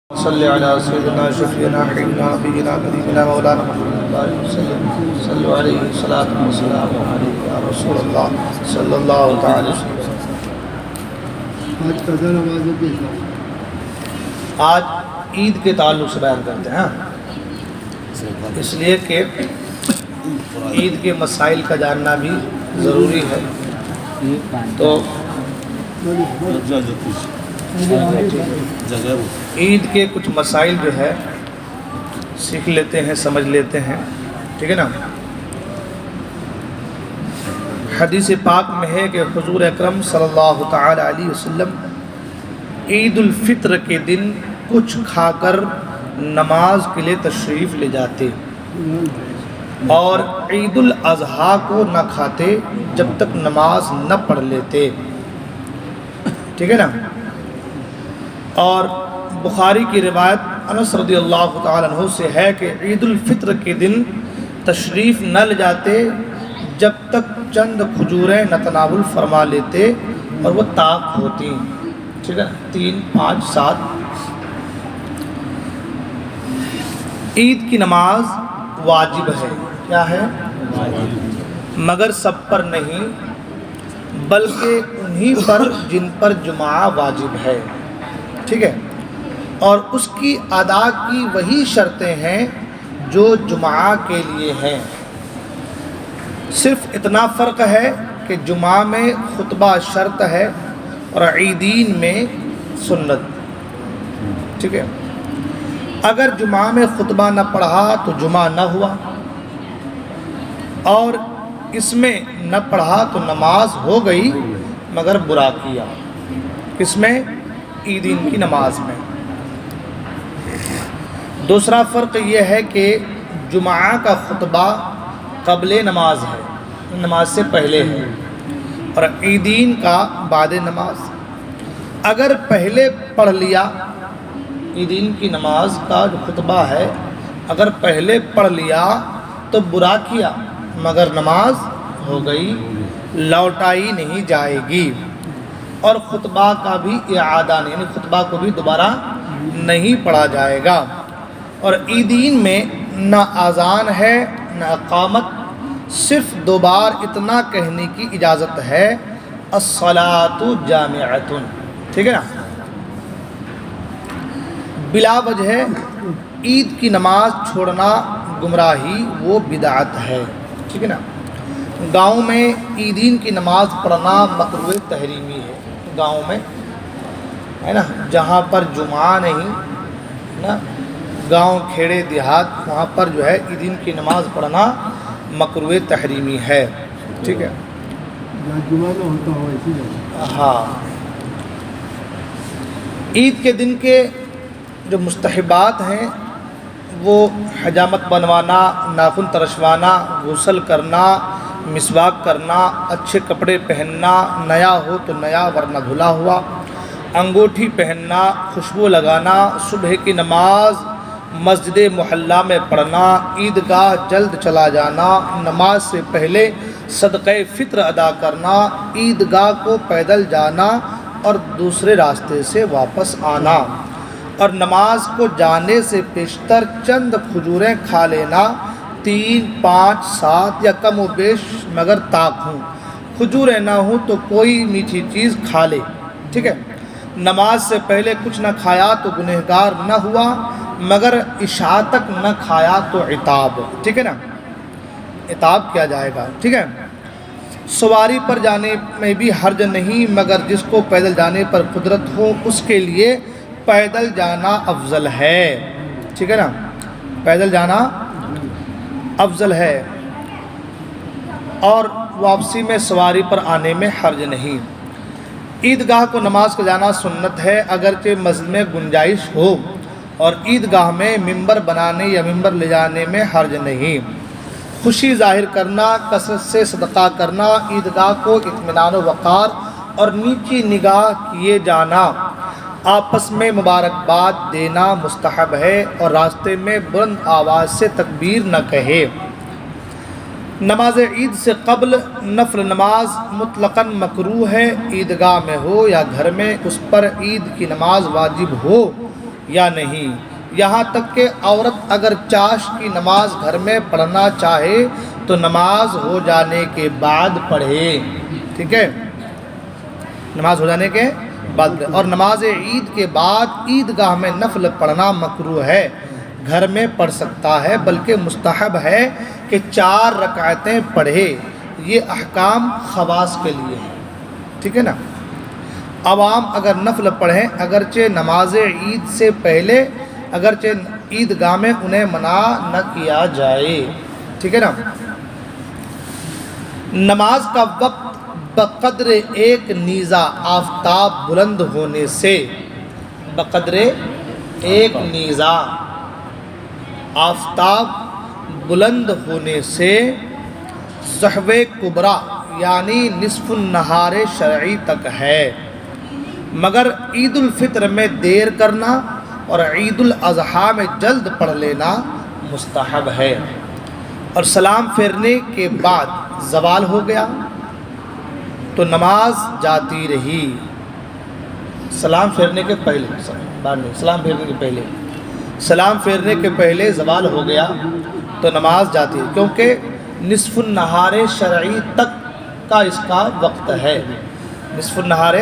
صلی علی سیدنا شفیعنا حبیبنا نبینا کریمنا مولانا محمد صلی علیہ الصلوۃ والسلام علیہ یا رسول اللہ صلی اللہ تعالی وسلم۔ آج عید کے تعلق سے بیان کرتے ہیں، اس لیے کہ عید کے مسائل کا جاننا بھی ضروری ہے، تو عید کے کچھ مسائل جو ہے سیکھ لیتے ہیں، سمجھ لیتے ہیں، ٹھیک ہے نا۔ حدیث پاک میں ہے کہ حضور اکرم صلی اللہ تعالی علیہ وسلم عید الفطر کے دن کچھ کھا کر نماز کے لیے تشریف لے جاتے اور عید الاضحیٰ کو نہ کھاتے جب تک نماز نہ پڑھ لیتے، ٹھیک ہے نا۔ اور بخاری کی روایت انس رضی اللہ تعالیٰ عنہ سے ہے کہ عید الفطر کے دن تشریف نہ لے جاتے جب تک چند کھجوریں نہ تناول فرما لیتے اور وہ طاق ہوتی، ٹھیک ہے نا، 3، 5، 7۔ عید کی نماز واجب ہے، کیا ہے؟ مگر سب پر نہیں، بلکہ انہی پر جن پر جمعہ واجب ہے، ٹھیک ہے، اور اس کی ادا کی وہی شرطیں ہیں جو جمعہ کے لیے ہیں، صرف اتنا فرق ہے کہ جمعہ میں خطبہ شرط ہے اور عیدین میں سنت، ٹھیک ہے۔ اگر جمعہ میں خطبہ نہ پڑھا تو جمعہ نہ ہوا، اور اس میں نہ پڑھا تو نماز ہو گئی مگر برا کیا، اس میں عیدین کی نماز میں۔ دوسرا فرق یہ ہے کہ جمعہ کا خطبہ قبل نماز ہے، نماز سے پہلے ہے، اور عیدین کا بعد نماز۔ اگر پہلے پڑھ لیا عیدین کی نماز کا جو خطبہ ہے، اگر پہلے پڑھ لیا تو برا کیا مگر نماز ہو گئی، لوٹائی نہیں جائے گی، اور خطبہ کا بھی اعادہ نہیں، یعنی خطبہ کو بھی دوبارہ نہیں پڑھا جائے گا۔ اور عیدین میں نہ اذان ہے نہ اقامت، صرف 2 بار اتنا کہنے کی اجازت ہے، الصلاۃ جامعۃ، ٹھیک ہے نا۔ بلا وجہ عید کی نماز چھوڑنا گمراہی و بدعت ہے، ٹھیک ہے نا۔ گاؤں میں عیدین کی نماز پڑھنا مکروہ تحریمی ہے، گاؤں میں ہے نا، جہاں پر جمعہ نہیں نا، گاؤں کھیڑے دیہات، وہاں پر جو ہے عیدین کی نماز پڑھنا مکروہ تحریمی ہے، ٹھیک ہے۔ ہاں، عید کے دن کے جو مستحبات ہیں وہ حجامت بنوانا، ناخن ترشوانا، غسل کرنا، مسواک کرنا، اچھے کپڑے پہننا، نیا ہو تو نیا ورنہ دھلا ہوا، انگوٹھی پہننا، خوشبو لگانا، صبح کی نماز مسجد محلہ میں پڑھنا، عیدگاہ جلد چلا جانا، نماز سے پہلے صدقہ فطر ادا کرنا، عیدگاہ کو پیدل جانا اور دوسرے راستے سے واپس آنا، اور نماز کو جانے سے پیشتر چند کھجوریں کھا لینا، 3، 5، 7 یا کم و بیش مگر طاق ہوں، کھجوریں نہ ہوں تو کوئی میٹھی چیز کھا لے، ٹھیک ہے۔ نماز سے پہلے کچھ نہ کھایا تو گنہگار نہ ہوا، مگر عشاء تک نہ کھایا تو عتاب، ٹھیک ہے نا، عتاب کیا جائے گا، ٹھیک ہے۔ سواری پر جانے میں بھی حرج نہیں، مگر جس کو پیدل جانے پر قدرت ہو اس کے لیے پیدل جانا افضل ہے، ٹھیک ہے نا، پیدل جانا افضل ہے، اور واپسی میں سواری پر آنے میں حرج نہیں۔ عیدگاہ کو نماز کو جانا سنت ہے، اگرچہ مسجد میں گنجائش ہو، اور عیدگاہ میں ممبر بنانے یا ممبر لے جانے میں حرج نہیں۔ خوشی ظاہر کرنا، کثرت سے صدقہ کرنا، عیدگاہ کو اطمینان و وقار اور نیچی نگاہ کیے جانا، آپس میں مبارکباد دینا مستحب ہے، اور راستے میں بلند آواز سے تکبیر نہ کہے۔ نماز عید سے قبل نفل نماز مطلقاً مکروہ ہے، عیدگاہ میں ہو یا گھر میں، اس پر عید کی نماز واجب ہو یا نہیں، یہاں تک کہ عورت اگر چاشت کی نماز گھر میں پڑھنا چاہے تو نماز ہو جانے کے بعد پڑھے، ٹھیک ہے، نماز ہو جانے کے بعد، اور نماز عید کے بعد عیدگاہ میں نفل پڑھنا مکروہ ہے، گھر میں پڑھ سکتا ہے، بلکہ مستحب ہے کہ 4 رکعتیں پڑھے، یہ احکام خواص کے لیے ہے، ٹھیک ہے نا۔ عوام اگر نفل پڑھیں اگرچہ نماز عید سے پہلے، اگرچہ عیدگاہ میں انہیں منع نہ کیا جائے، ٹھیک ہے نا۔ نماز کا وقت بقدر ایک نیزہ آفتاب بلند ہونے سے، بقدر ایک نیزہ آفتاب بلند ہونے سے ضحو کبریٰ یعنی نصف النہار شرعی تک ہے، مگر عید الفطر میں دیر کرنا اور عید الاضحیٰ میں جلد پڑھ لینا مستحب ہے۔ اور سلام پھیرنے کے بعد زوال ہو گیا تو نماز جاتی رہی، سلام پھیرنے کے پہلے، بعد میں سلام پھیرنے کے پہلے، سلام پھیرنے کے پہلے زوال ہو گیا تو نماز جاتی ہے، کیونکہ نصف النہار شرعی تک کا اس کا وقت ہے، نصف النہار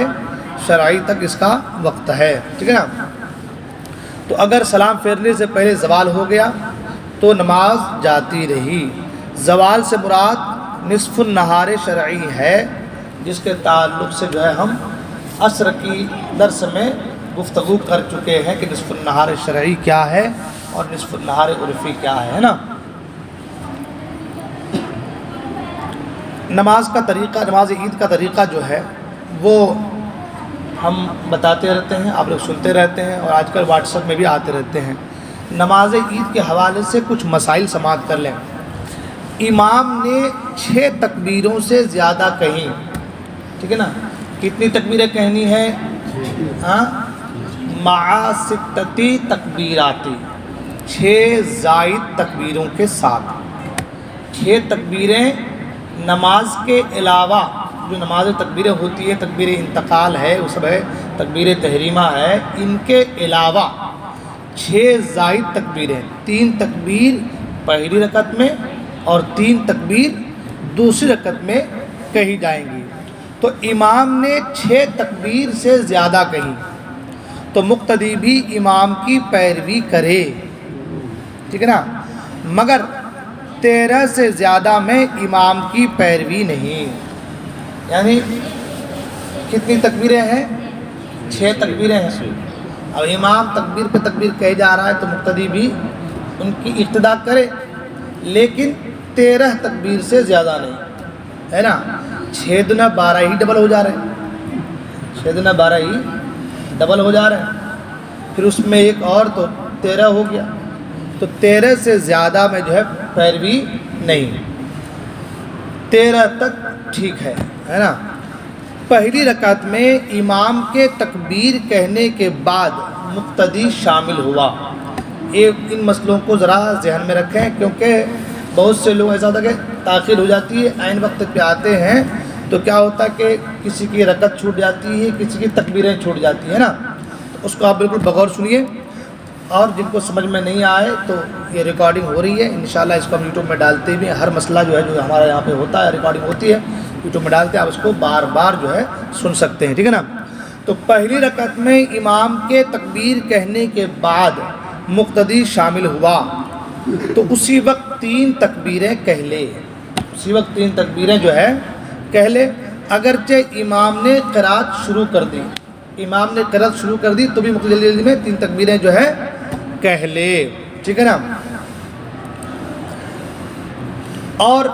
شرعی تک اس کا وقت ہے، ٹھیک ہے نا۔ تو اگر سلام پھیرنے سے پہلے زوال ہو گیا تو نماز جاتی رہی۔ زوال سے مراد نصف النہار شرعی ہے، جس کے تعلق سے جو ہے ہم عصر کی درس میں گفتگو کر چکے ہیں کہ نصف النہار شرعی کیا ہے اور نصف النہار عرفی کیا ہے نا۔ نماز کا طریقہ، نماز عید کا طریقہ جو ہے وہ ہم بتاتے رہتے ہیں، آپ لوگ سنتے رہتے ہیں، اور آج کل واٹس ایپ میں بھی آتے رہتے ہیں۔ نماز عید کے حوالے سے کچھ مسائل سماعت کر لیں۔ امام نے 6 تکبیروں سے زیادہ کہیں، ٹھیک ہے نا۔ کتنی تکبیریں کہنی ہیں؟ مع 6 تکبیراتی، 6 زائد تکبیروں کے ساتھ، 6 تکبیریں نماز کے علاوہ، جو نماز تکبیریں ہوتی ہے، تکبیر انتقال ہے، وہ سب ہے، تکبیر تحریمہ ہے، ان کے علاوہ 6 زائد تکبیریں، 3 تکبیر پہلی رکعت میں اور 3 تکبیر دوسری رکعت میں کہی جائیں گی۔ تو امام نے 6 تکبیر سے زیادہ کہی تو مقتدی بھی امام کی پیروی کرے، ٹھیک ہے نا، مگر 13 سے زیادہ میں امام کی پیروی نہیں۔ یعنی کتنی تکبیریں ہیں؟ 6 تکبیریں ہیں، اور امام تکبیر پہ تکبیر کہے جا رہا ہے تو مقتدی بھی ان کی اقتداء کرے، لیکن 13 تکبیر سے زیادہ نہیں، ہے نا۔ 6 دنا 12 ہی ڈبل ہو جا رہے ہیں، 6 دنا 12 ہی ڈبل ہو جا رہے ہیں، پھر اس میں ایک اور تو 13 ہو گیا، تو 13 سے زیادہ میں جو ہے پیروی نہیں، 13 تک ٹھیک ہے نا۔ پہلی رکعت میں امام کے تکبیر کہنے کے بعد مقتدی شامل ہوا۔ ان مسئلوں کو ذرا ذہن میں رکھیں، کیونکہ بہت سے لوگ ایسا ہوتا ہے کہ تاخیر ہو جاتی ہے، عین وقت پہ آتے ہیں تو کیا ہوتا ہے کہ کسی کی رکعت چھوٹ جاتی ہے، کسی کی تکبیریں چھوٹ جاتی ہیں نا۔ تو اس کو آپ بالکل بغور سنیے، اور جن کو سمجھ میں نہیں آئے تو یہ ریکارڈنگ ہو رہی ہے، انشاءاللہ اس کو ہم یوٹیوب میں ڈالتے بھی ہیں، ہر مسئلہ جو ہے جو ہمارا یہاں پہ ہوتا ہے ریکارڈنگ ہوتی ہے، یوٹیوب میں ڈالتے ہیں، آپ اس کو بار بار جو ہے سن سکتے ہیں، ٹھیک ہے نا۔ تو پہلی رکعت میں امام کے تکبیر کہنے کے بعد مقتدی شامل ہوا تو اسی وقت 3 تکبیریں کہہ لے، اسی وقت 3 تکبیریں جو ہے کہہ لے، اگرچہ امام نے قرات شروع کر دی، امام نے قرات شروع کر دی تو بھی مقتدی جلدی جلدی میں 3 تکبیریں جو ہے کہہ لے، ٹھیک ہے نا۔ اور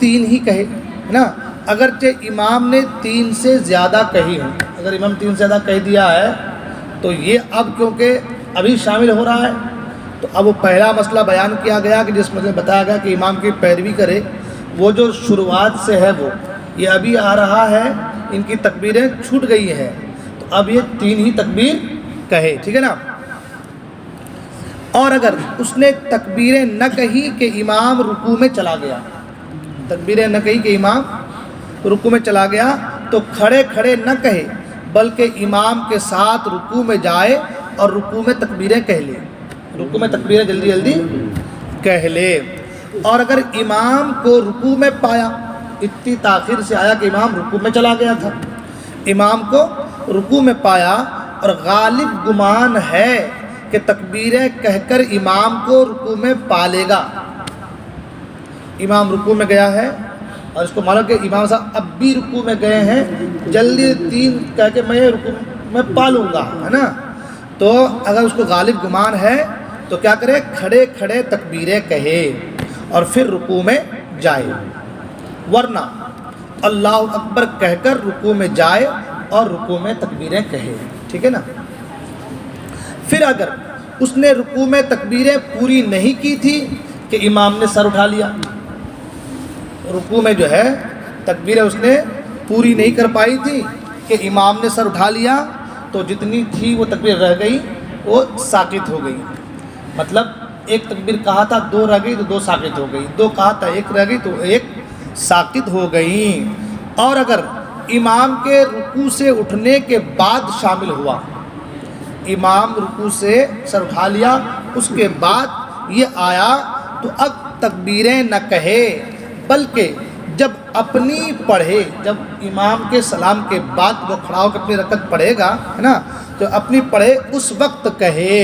3 ہی کہے نا، اگرچہ امام نے 3 سے زیادہ کہی ہے، اگر امام 3 سے زیادہ کہہ دیا ہے تو یہ اب کیونکہ ابھی شامل ہو رہا ہے تو اب وہ پہلا مسئلہ بیان کیا گیا کہ جس میں بتایا گیا کہ امام کی پیروی کرے، وہ جو شروعات سے ہے وہ یہ ابھی آ رہا ہے، ان کی تکبیریں چھوٹ گئی ہیں تو اب یہ 3 ہی تکبیر کہے، ٹھیک ہے نا۔ اور اگر اس نے تکبیریں نہ کہی کہ امام رکوع میں چلا گیا، تکبیریں نہ کہی کہ امام رکوع میں چلا گیا تو کھڑے کھڑے نہ کہے، بلکہ امام کے ساتھ رکوع میں جائے اور رکوع میں تکبیریں کہہ لے، رکوع میں تکبیریں جلدی جلدی کہہ لے۔ اور اگر امام کو رکوع میں پایا، اتنی تاخیر سے آیا کہ امام رکوع میں چلا گیا تھا، امام کو رکوع میں پایا اور غالب گمان ہے کہ تکبیریں کہہ کر امام کو رکوع میں پا لے گا، امام رکوع میں گیا ہے اور اس کو معلوم کہ امام صاحب اب بھی رکوع میں گئے ہیں، جلدی 3 کہہ کے میں رکوع میں پا لوں گا، ہے نا۔ تو اگر اس کو غالب گمان ہے تو کیا کرے، کھڑے کھڑے تکبیریں کہے اور پھر رکوع میں جائے، ورنہ اللہ اکبر کہہ کر رکوع میں جائے اور رکوع میں تکبیریں کہے، ٹھیک ہے نا۔ پھر اگر اس نے رکوع میں تکبیریں پوری نہیں کی تھی کہ امام نے سر اٹھا لیا، رکوع میں جو ہے تکبیریں اس نے پوری نہیں کر پائی تھی کہ امام نے سر اٹھا لیا، تو جتنی تھی وہ تکبیر رہ گئی، وہ ساقط ہو گئی۔ مطلب ایک تکبیر کہا تھا 2 رہ گئی تو 2 ساقط ہو گئی، 2 کہا تھا 1 رہ گئی تو 1 ساقط ہو گئی۔ اور اگر امام کے رکوع سے اٹھنے کے بعد شامل ہوا، امام رکوع سے سر اٹھا لیا، اس کے بعد یہ آیا تو اب تکبیریں نہ کہے، بلکہ جب اپنی پڑھے، جب امام کے سلام کے بعد وہ کھڑا ہو کے اپنی رکعت پڑھے گا، ہے نا، تو اپنی پڑھے اس وقت کہے،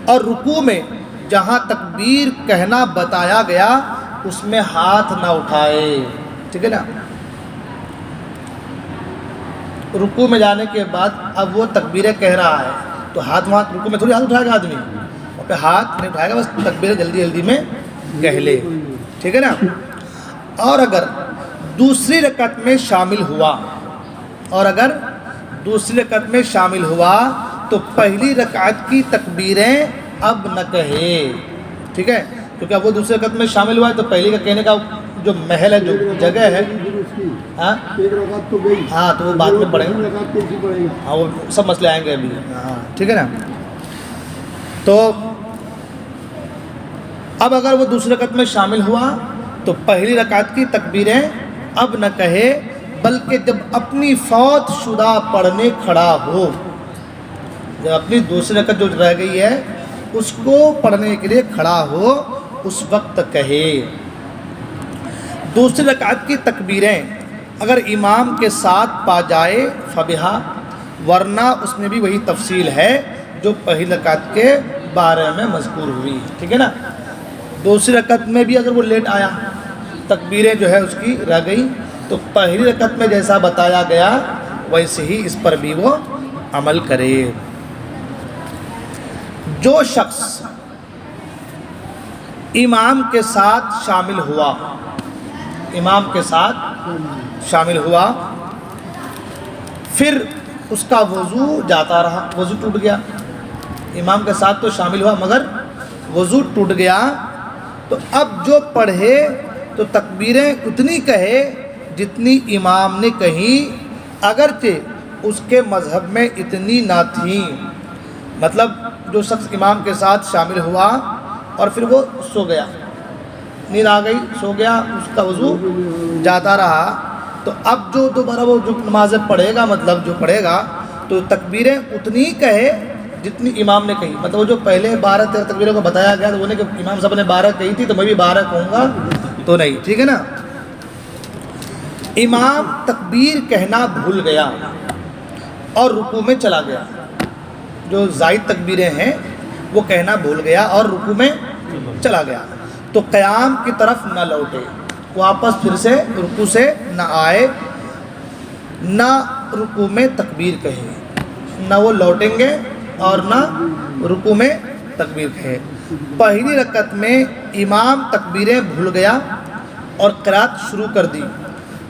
اور رکوع میں جہاں تکبیر کہنا بتایا گیا اس میں ہاتھ نہ اٹھائے، ٹھیک ہے نا۔ رکوع میں جانے کے بعد اب وہ تکبیریں کہہ رہا ہے تو رکوع میں تھوڑی ہاتھ اٹھائے گا آدمی، اور پھر ہاتھ نہیں اٹھائے گا، بس تکبیریں جلدی جلدی میں کہہ لے، ٹھیک ہے نا۔ اور اگر دوسری رکعت میں شامل ہوا، اور اگر دوسری رکعت میں شامل ہوا تو پہلی رکعت کی تکبیریں اب نہ کہے، ٹھیک ہے، کیونکہ اب وہ دوسری رکعت میں شامل ہوا ہے تو پہلی کا کہنے کا جو محل ہے، جو جگہ ہے، ہاں تو وہ بعد میں پڑھیں گے، ہاں وہ سب مسئلے آئیں گے ابھی، ہاں ٹھیک ہے نا۔ تو اب اگر وہ دوسری رکعت میں شامل ہوا تو پہلی رکعت کی تکبیریں اب نہ کہے، بلکہ جب اپنی فوت شدہ پڑھنے کھڑا ہو، جب اپنی دوسری رکعت جو رہ گئی ہے اس کو پڑھنے کے لیے کھڑا ہو اس وقت کہے۔ دوسری رکعت کی تکبیریں اگر امام کے ساتھ پا جائے فبہا، ورنہ اس میں بھی وہی تفصیل ہے جو پہلی رکعت کے بارے میں مذکور ہوئی، ٹھیک ہے نا۔ دوسری رکعت میں بھی اگر وہ لیٹ آیا، تکبیریں جو ہے اس کی رہ گئی، تو پہلی رکعت میں جیسا بتایا گیا ویسے ہی اس پر بھی وہ عمل کرے۔ جو شخص امام کے ساتھ شامل ہوا، امام کے ساتھ شامل ہوا، پھر اس کا وضو جاتا رہا، وضو ٹوٹ گیا، امام کے ساتھ تو شامل ہوا مگر وضو ٹوٹ گیا، تو اب جو پڑھے تو تکبیریں اتنی کہے جتنی امام نے کہیں، اگرچہ اس کے مذہب میں اتنی نہ تھیں۔ مطلب جو شخص امام کے ساتھ شامل ہوا اور پھر وہ سو گیا، نیند آ گئی، سو گیا، اس کا وضو جاتا رہا، تو اب جو دوبارہ وہ جو نمازیں پڑھے گا، مطلب جو پڑھے گا تو تکبیریں اتنی کہے جتنی امام نے کہی۔ مطلب وہ جو پہلے 12-13 تکبیروں کو بتایا گیا تو وہ نہیں کہ امام صاحب نے 12 کہی تھی تو میں بھی 12 کہوں گا، تو نہیں، ٹھیک ہے نا۔ امام تکبیر کہنا بھول گیا اور رکوع میں چلا گیا، جو زائد تکبیریں ہیں وہ کہنا بھول گیا اور رکوع میں چلا گیا، تو قیام کی طرف نہ لوٹے، واپس پھر سے رکوع سے نہ آئے، نہ رکوع میں تکبیر کہے، نہ وہ لوٹیں گے اور نہ رکوع میں تکبیر کہے۔ پہلی رکعت میں امام تکبیریں بھول گیا اور قرات شروع کر دی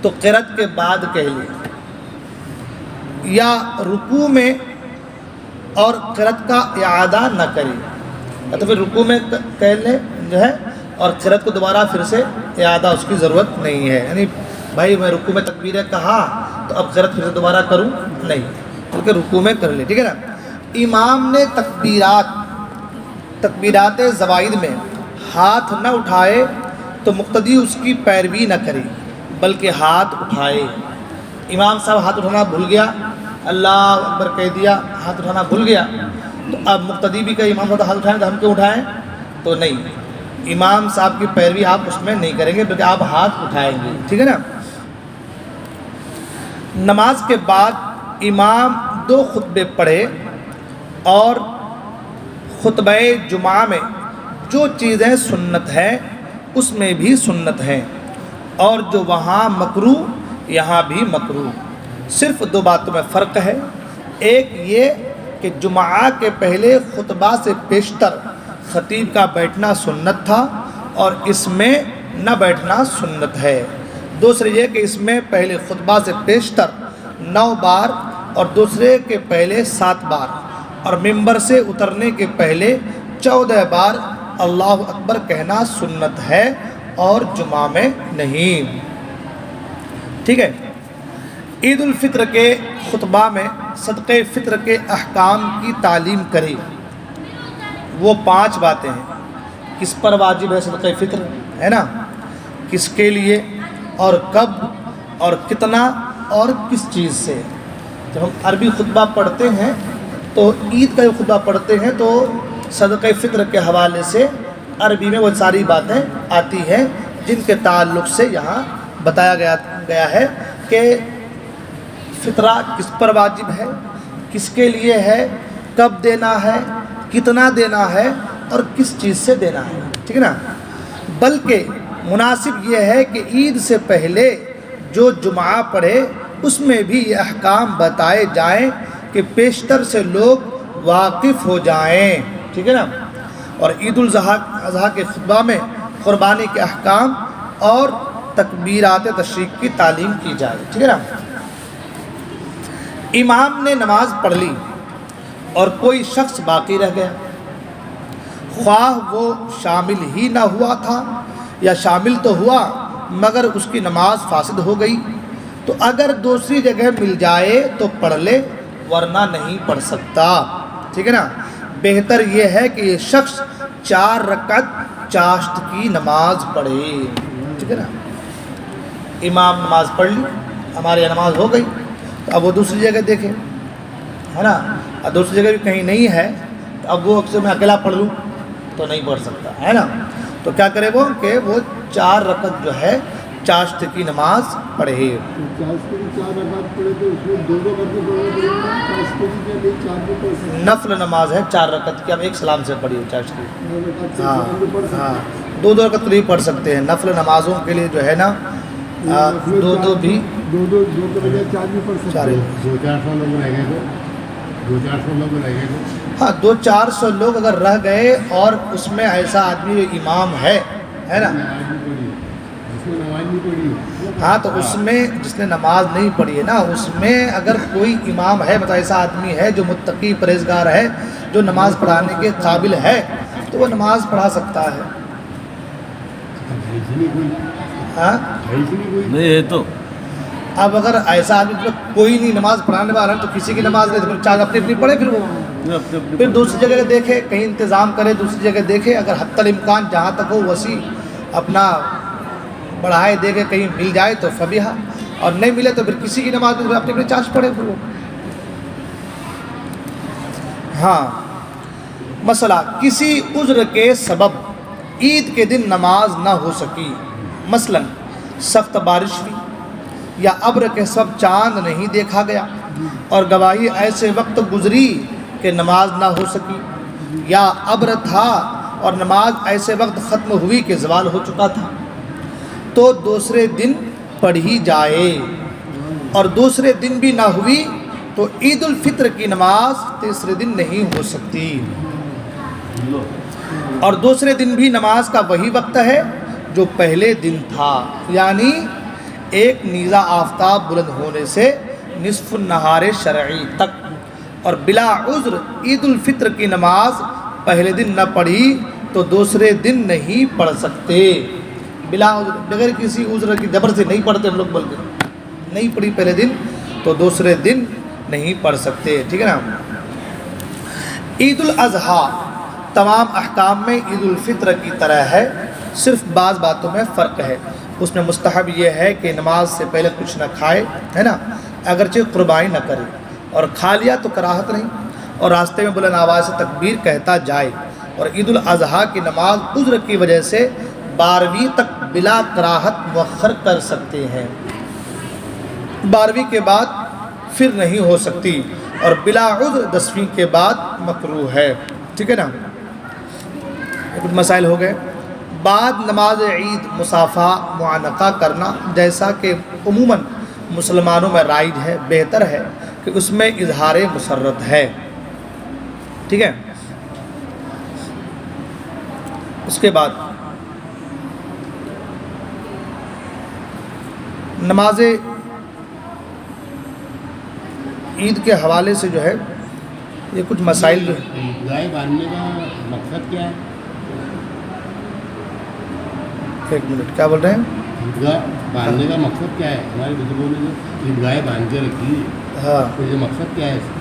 تو قرات کے بعد کہہ لے، یا رکوع میں اور قرات کا اعادہ نہ کرے، تو پھر رکوع میں کہہ لے جو ہے، اور قرات کو دوبارہ پھر سے اعادہ اس کی ضرورت نہیں ہے، یعنی بھائی میں رکوع میں تکبیریں کہا تو اب قرات پھر سے دوبارہ کروں نہیں، بلکہ رکوع میں کر لے، ٹھیک ہے نا۔ امام نے تکبیرات زوائد میں ہاتھ نہ اٹھائے تو مقتدی اس کی پیروی نہ کرے بلکہ ہاتھ اٹھائے۔ امام صاحب ہاتھ اٹھانا بھول گیا، اللہ اکبر کہہ دیا، ہاتھ اٹھانا بھول گیا، تو اب مقتدی بھی کہ امام صاحب ہاتھ اٹھائیں تو ہم کیوں اٹھائیں؟ تو نہیں، امام صاحب کی پیروی آپ اس میں نہیں کریں گے بلکہ آپ ہاتھ اٹھائیں گے، ٹھیک ہے نا۔ نماز کے بعد امام 2 خطبے پڑھے، اور خطبہ جمعہ میں جو چیزیں سنت ہیں اس میں بھی سنت ہیں، اور جو وہاں مکروہ یہاں بھی مکروہ۔ صرف 2 باتوں میں فرق ہے۔ ایک یہ کہ جمعہ کے پہلے خطبہ سے پیشتر خطیب کا بیٹھنا سنت تھا، اور اس میں نہ بیٹھنا سنت ہے۔ دوسرے یہ کہ اس میں پہلے خطبہ سے پیشتر 9 بار اور دوسرے کے پہلے 7 بار، اور ممبر سے اترنے کے پہلے 14 بار اللہ اکبر کہنا سنت ہے، اور جمعہ میں نہیں، ٹھیک ہے۔ عید الفطر کے خطبہ میں صدقہ فطر کے احکام کی تعلیم کرے۔ وہ 5 باتیں ہیں۔ کس پر واجب ہے صدقہ فطر، ہے نا، کس کے لیے، اور کب، اور کتنا، اور کس چیز سے۔ جب ہم عربی خطبہ پڑھتے ہیں تو عید کا جو خطبہ پڑھتے ہیں تو صدقہ فطر کے حوالے سے عربی میں وہ ساری باتیں آتی ہیں جن کے تعلق سے یہاں بتایا گیا ہے کہ فطرہ کس پر واجب ہے، کس کے لیے ہے، کب دینا ہے، کتنا دینا ہے، اور کس چیز سے دینا ہے، ٹھیک ہے نا۔ بلکہ مناسب یہ ہے کہ عید سے پہلے جو جمعہ پڑھے اس میں بھی یہ احکام بتائے جائیں کہ پیشتر سے لوگ واقف ہو جائیں، ٹھیک ہے نا۔ اور عید الاضحیٰ کے خطبہ میں قربانی کے احکام اور تکبیرات تشریق کی تعلیم کی جائے، ٹھیک ہے نا۔ امام نے نماز پڑھ لی اور کوئی شخص باقی رہ گیا، خواہ وہ شامل ہی نہ ہوا تھا یا شامل تو ہوا مگر اس کی نماز فاسد ہو گئی، تو اگر دوسری جگہ مل جائے تو پڑھ لے ورنہ نہیں پڑھ سکتا، ٹھیک ہے نا۔ بہتر یہ ہے کہ یہ شخص 4 رکعت چاشت کی نماز پڑھے، ٹھیک ہے نا۔ امام نماز پڑھ لی، ہمارے یہاں نماز ہو گئی، تو اب وہ دوسری جگہ دیکھے، ہے نا، اب دوسری جگہ بھی کہیں نہیں ہے تو اب وہ اکثر میں اکیلا پڑھ لوں تو نہیں پڑھ سکتا، ہے نا۔ تو کیا کرے وہ کہ وہ 4 رکعت جو ہے چاشت کی نماز پڑھے۔ نفل نماز ہے 4 رکعت کی، اب ایک سلام سے پڑھی ہو چاشت کی، ہاں 2 رکعت نہیں پڑھ سکتے ہیں نفل نمازوں کے لیے جو ہے نا، 2 بھی 4 ہاں 200-400 لوگ اگر رہ گئے اور اس میں ایسا آدمی جو امام ہے نا، ہاں تو اس میں جس نے نماز نہیں پڑھی ہے نا، اس میں اگر کوئی امام ہے، مطلب ایسا آدمی ہے جو متقی پرہیزگار ہے، جو نماز پڑھانے کے قابل ہے، تو وہ نماز پڑھا سکتا ہے، ہاں نہیں ہے تو۔ اب اگر ایسا آدمی کوئی نہیں نماز پڑھانے والا ہے تو کسی کی نماز نہیں، تو چاہے اپنی اپنی پڑھے، پھر دوسری جگہ دیکھے، کہیں انتظام کرے، دوسری جگہ دیکھے، اگر حتی الامکان جہاں تک ہو وسیع اپنا بڑھائے دے کے کہیں مل جائے تو فبیہا، اور نہیں ملے تو پھر کسی کی نماز میں اپنے اپنے چاش پڑھے پھر وہ۔ ہاں مسئلہ کسی عذر کے سبب عید کے دن نماز نہ ہو سکی، مثلا سخت بارش ہوئی یا ابر کے سبب چاند نہیں دیکھا گیا اور گواہی ایسے وقت گزری کہ نماز نہ ہو سکی، یا ابر تھا اور نماز ایسے وقت ختم ہوئی کہ زوال ہو چکا تھا، تو دوسرے دن پڑھی جائے، اور دوسرے دن بھی نہ ہوئی تو عید الفطر کی نماز تیسرے دن نہیں ہو سکتی، اور دوسرے دن بھی نماز کا وہی وقت ہے جو پہلے دن تھا، یعنی ایک نیزہ آفتاب بلند ہونے سے نصف النہار شرعی تک، اور بلا عذر عید الفطر کی نماز پہلے دن نہ پڑھی تو دوسرے دن نہیں پڑھ سکتے، بلا عذر بغیر کسی عذر کی جبر سے نہیں پڑھتے ہم لوگ، بلکہ نہیں پڑھی پہلے دن تو دوسرے دن نہیں پڑھ سکتے، ٹھیک ہے نا۔ عید الاضحیٰ تمام احکام میں عید الفطر کی طرح ہے، صرف بعض باتوں میں فرق ہے۔ اس میں مستحب یہ ہے کہ نماز سے پہلے کچھ نہ کھائے، ہے نا، اگرچہ قربانی نہ کرے، اور کھا لیا تو کراہت نہیں، اور راستے میں بلند آواز سے تکبیر کہتا جائے، اور عید الاضحیٰ کی نماز عذر کی وجہ سے 12ویں تک بلا کراہت مؤخر کر سکتے ہیں، 12ویں کے بعد پھر نہیں ہو سکتی، اور بلا عذر 10ویں کے بعد مکروہ ہے۔ ٹھیک ہے نا، یہ کچھ مسائل ہو گئے۔ بعد نماز عید مصافحہ معانقہ کرنا، جیسا کہ عموماً مسلمانوں میں رائج ہے، بہتر ہے کہ اس میں اظہار مسرت ہے۔ ٹھیک ہے، اس کے بعد نماز عید کے حوالے سے جو ہے یہ کچھ مسائل جو ہے۔ گائے باندھنے کا مقصد کیا ہے؟ ایک منٹ، کیا بول رہے ہیں؟ عیدگاہ باندھنے کا مقصد کیا ہے؟ ہمارے بزرگوں نے جو عیدگاہیں باندھ کے رکھی ہے، ہاں، تو یہ مقصد کیا ہے اس کا؟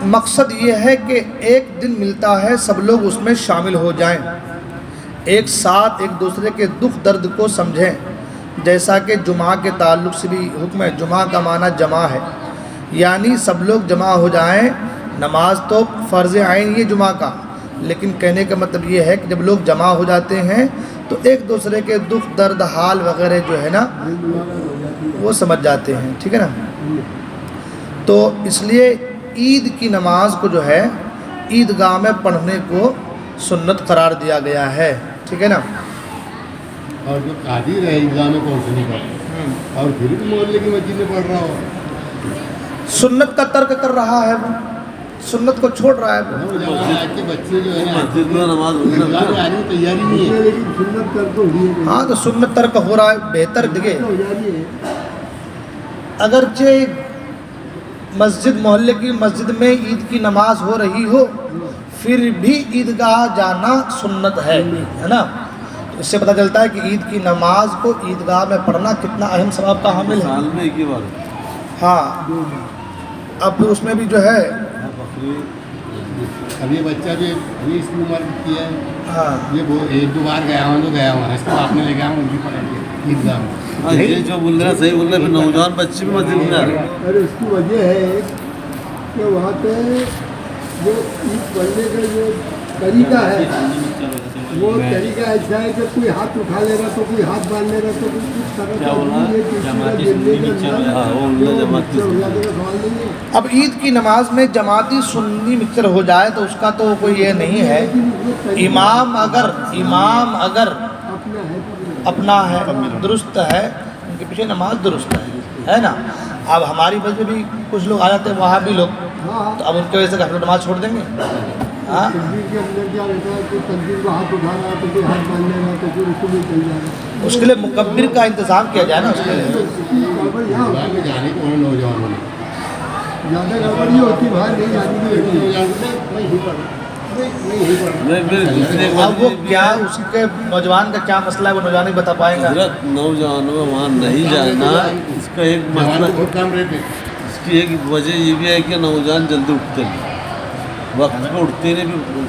مقصد یہ ہے کہ ایک دن ملتا ہے، سب لوگ اس میں شامل ہو جائیں، ایک ساتھ ایک دوسرے کے دکھ درد کو سمجھیں، جیسا کہ جمعہ کے تعلق سے بھی حکم ہے۔ جمعہ کا معنی جمع ہے، یعنی سب لوگ جمع ہو جائیں۔ نماز تو فرض عین یہ جمعہ کا، لیکن کہنے کا مطلب یہ ہے کہ جب لوگ جمع ہو جاتے ہیں تو ایک دوسرے کے دکھ درد حال وغیرہ جو ہے نا وہ سمجھ جاتے ہیں۔ ٹھیک ہے نا، تو اس لیے عید کی نماز کو جو ہے عیدگاہ میں پڑھنے کو سنت قرار دیا گیا ہے۔ ٹھیک ہے نا، اور جو قادر ہے عیدگاہ میں کون سے نہیں پڑھتا، اور پھر بھی محلے کی مسجد میں پڑھ رہا ہو، سنت کا ترک کر رہا ہے، وہ سنت کو چھوڑ رہا ہے وہ۔ آج کے بچے جو ہے نا مسجد میں نماز عیدگاہ میں آنے کی تیاری نہیں ہے۔ ہاں، تو سنت ترک ہو رہا ہے، بہتر دیکھے اگرچہ مسجد محلے کی مسجد میں عید کی نماز ہو رہی ہو، پھر بھی عیدگاہ جانا سنت ہے نا۔ اس سے پتہ چلتا ہے کہ عید کی نماز کو عیدگاہ میں پڑھنا کتنا اہم ثواب کا حامل ہے۔ سال میں ایک ہی بار ہاں، اب پھر اس میں بھی جو ہے اب یہ بچہ جو ابھی اس کی عمر کی ہے، ہاں یہ وہ ایک دو بار گیا ہوں تو گیا ہوں، اس کو آپ نے لے گیا ہوں ان کی پڑھ کے عیدگاہ میں۔ ہاں، یہ جو بول رہے ہیں صحیح بول رہے ہیں، پھر نوجوان بچے بھی مسجد میں آ رہے ہیں۔ اور اس کی وجہ ہے کہ وہاں پہ جو عید پڑھنے کا جو طریقہ ہے وہ طریقہ ایسا ہے کہ کوئی ہاتھ اٹھا لے گا تو کوئی ہاتھ باندھ لے گا تو کوئی کچھ طرح کا سوال نہیں ہے۔ اب عید کی نماز میں جماعتی سنی مکسر ہو جائے تو اس کا تو کوئی یہ نہیں ہے۔ امام اگر اپنا ہے تو اپنا ہے، درست ہے، ان کے پیچھے نماز درست ہے نا۔ اب ہماری وجہ بھی کچھ لوگ آ جاتے ہیں وہاں بھی لوگ، ہاں تو اب ان کی وجہ سے ہم لوگ نماز چھوڑ دیں گے؟ ہاں، تقدیر کے اندر کیا رہتا ہے کہ تقدیر کو ہاتھ اٹھا رہا ہے تو کوئی ہاتھ باندھ لے گا تو پھر اس کو بھی چل جائے گا۔ اس کے لیے مکبر کا انتظام کیا جائے نا اس کے لیے۔ گڑبڑ یہاں عیدگاہ میں جانے کو انہوں نوجوانوں نے زیادہ گڑبڑ یہ ہوتی ہے، باہر نہیں جانے کی ہوتی ہے۔ نہیں، پھر دوسرے ایک اب وہ بات کیا اس کے نوجوان کا کیا مسئلہ ہے وہ نوجوان ہی بتا پائیں گا۔ حضرت نوجوانوں میں وہاں نہیں جانا، اس کا ایک جوان مسئلہ، بہت کام رہتے ہیں۔ اس کی ایک وجہ یہ بھی ہے کہ نوجوان جلدی اٹھتے نہیں، وقت پہ اٹھتے نہیں، پھر